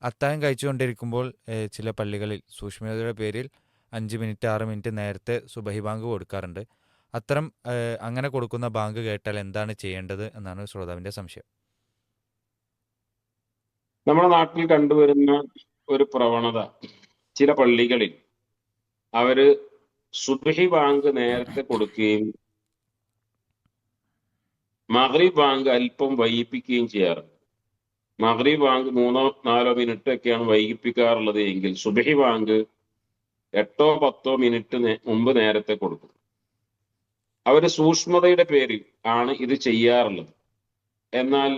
അത്താഴം കഴിച്ചുകൊണ്ടിരിക്കുമ്പോൾ ചില പള്ളികളിൽ സൂക്ഷ്മതയുടെ പേരിൽ 5 മിനിറ്റ് 6 മിനിറ്റ് നേരത്തെ സുബഹി ബാങ്ക് കൊടുക്കാറുണ്ട്. അങ്ങനെ കൊടുക്കുന്ന ബാങ്ക് കേട്ടാൽ എന്താണ് ചെയ്യേണ്ടത് എന്നാണ് ശ്രോതാവിന്റെ സംശയം. നമ്മുടെ നാട്ടിൽ കണ്ടുവരുന്ന ഒരു പ്രവണത, ചില പള്ളികളിൽ അവര് സുബ്ഹി ബാങ്ക് നേരത്തെ കൊടുക്കുകയും മഗ്രിബ് ബാങ്ക് അല്പം വൈകിപ്പിക്കുകയും ചെയ്യാറുണ്ട്. മഗ്രിബ് ബാങ്ക് 3-4 മിനിറ്റ് ഒക്കെയാണ് വൈകിപ്പിക്കാറുള്ളത് എങ്കിൽ സുബ്ഹി ബാങ്ക് 8-10 മിനിറ്റ് മുമ്പ് നേരത്തെ കൊടുക്കും. അവര് സൂക്ഷ്മതയുടെ പേരിൽ ആണ് ഇത് ചെയ്യാറുള്ളത്. എന്നാൽ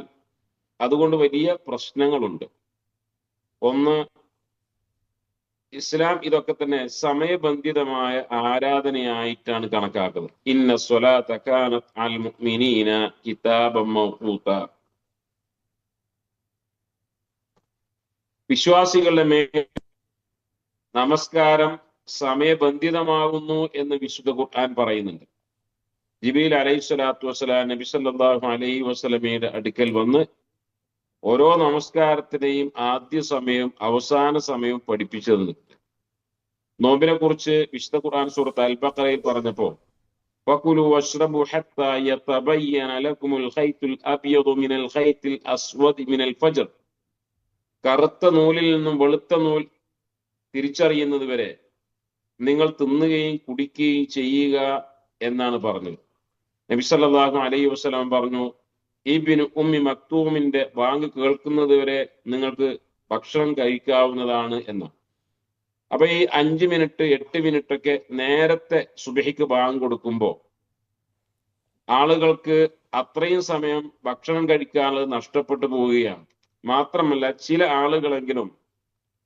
അതുകൊണ്ട് വലിയ പ്രശ്നങ്ങളുണ്ട്. ഒന്ന്, ഇസ്ലാം ഇതൊക്കെ തന്നെ സമയബന്ധിതമായ ആരാധനയായിട്ടാണ് കണക്കാക്കുന്നത്. ഇന്ന സ്വലാത്ത കാനത്ത് അൽ മുഅ്മിനീന കിതാബം മൗഖൂത. വിശ്വാസികളുടെ മേൽ നമസ്കാരം സമയബന്ധിതമാകുന്നു എന്ന് വിശുദ്ധ ഖുർആൻ പറയുന്നുണ്ട്. ജിബീൽ അലൈഹിസ്സലാത്തു വസ്സലാം നബി സല്ലല്ലാഹു അലൈഹി വസല്ലമയുടെ അടുക്കൽ വന്ന് ഓരോ നമസ്കാരത്തിന്റെയും ആദ്യ സമയവും അവസാന സമയവും പഠിപ്പിച്ചു തന്നു. നോമ്പിനെ കുറിച്ച് വിശുദ്ധ ഖുർആൻ സൂറത്ത് അൽ ബഖറയിൽ പറഞ്ഞപ്പോ വകുലു വശ്റബു ഹത്താ യതബയ്യന ലക്കുമുൽ ഖൈത്തുൽ അബ്യദു മിനൽ ഖൈത്തിൽ അസ്വദി മിനൽ ഫജ്ർ. കറുത്ത നൂലിൽ നിന്നും വെളുത്ത നൂൽ തിരിച്ചറിയുന്നത് വരെ നിങ്ങൾ തിന്നുകയും കുടിക്കുകയും ചെയ്യുക എന്നാണ് പറഞ്ഞത്. നബി സല്ലല്ലാഹു അലൈഹി വസല്ലം പറഞ്ഞു, ഇബ്നു ഉമ്മി മക്തൂമിന്റെ ബാങ്ക് കേൾക്കുന്നത് വരെ നിങ്ങൾക്ക് ഭക്ഷണം കഴിക്കാവുന്നതാണ് എന്ന്. അപ്പൊ ഈ 5 മിനിറ്റ് 8 മിനിറ്റ് ഒക്കെ നേരത്തെ സുബഹിക്ക് ബാങ്ക് കൊടുക്കുമ്പോ ആളുകൾക്ക് അത്രയും സമയം ഭക്ഷണം കഴിക്കാനുള്ളത് നഷ്ടപ്പെട്ടു പോവുകയാണ്. മാത്രമല്ല, ചില ആളുകളെങ്കിലും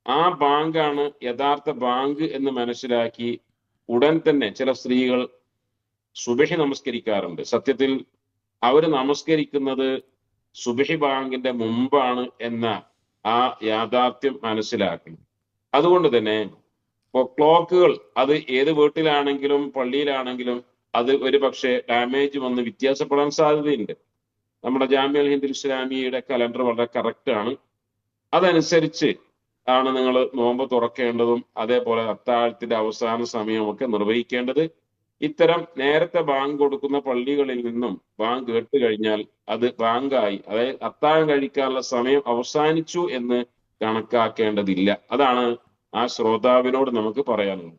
ആ ബാങ്കാണ് യഥാർത്ഥ ബാങ്ക് എന്ന് മനസ്സിലാക്കി ഉടൻ തന്നെ ചില സ്ത്രീകൾ സുബഹി നമസ്കരിക്കാറുണ്ട്. സത്യത്തിൽ അവര് നമസ്കരിക്കുന്നത് സുബഹി ബാങ്കിന്റെ മുമ്പാണ് എന്ന ആ യാഥാർത്ഥ്യം മനസ്സിലാക്കണം. അതുകൊണ്ട് തന്നെ ഇപ്പോൾ ക്ലോക്കുകൾ അത് ഏത് വീട്ടിലാണെങ്കിലും പള്ളിയിലാണെങ്കിലും അത് ഒരു പക്ഷേ ഡാമേജ് വന്ന് വ്യത്യാസപ്പെടാൻ സാധ്യതയുണ്ട്. നമ്മുടെ ജാമിഅൽ ഹിന്ദ് ഇസ്ലാമിയുടെ കലണ്ടർ വളരെ കറക്റ്റ് ആണ്. അതനുസരിച്ച് ആണ് നിങ്ങൾ നോമ്പ് തുറക്കേണ്ടതും അതേപോലെ അത്താഴത്തിന്റെ അവസാന സമയമൊക്കെ നിർവഹിക്കേണ്ടത്. ഇത്തരം നേരത്തെ ബാങ്ക് കൊടുക്കുന്ന പള്ളികളിൽ നിന്നും ബാങ്ക് കേട്ട് കഴിഞ്ഞാൽ അത് ബാങ്കായി, അതായത് അത്താഴം കഴിക്കാനുള്ള സമയം അവസാനിച്ചു എന്ന് കണക്കാക്കേണ്ടതില്ല. അതാണ് ആ ശ്രോതാവിനോട് നമുക്ക് പറയാനുള്ളത്.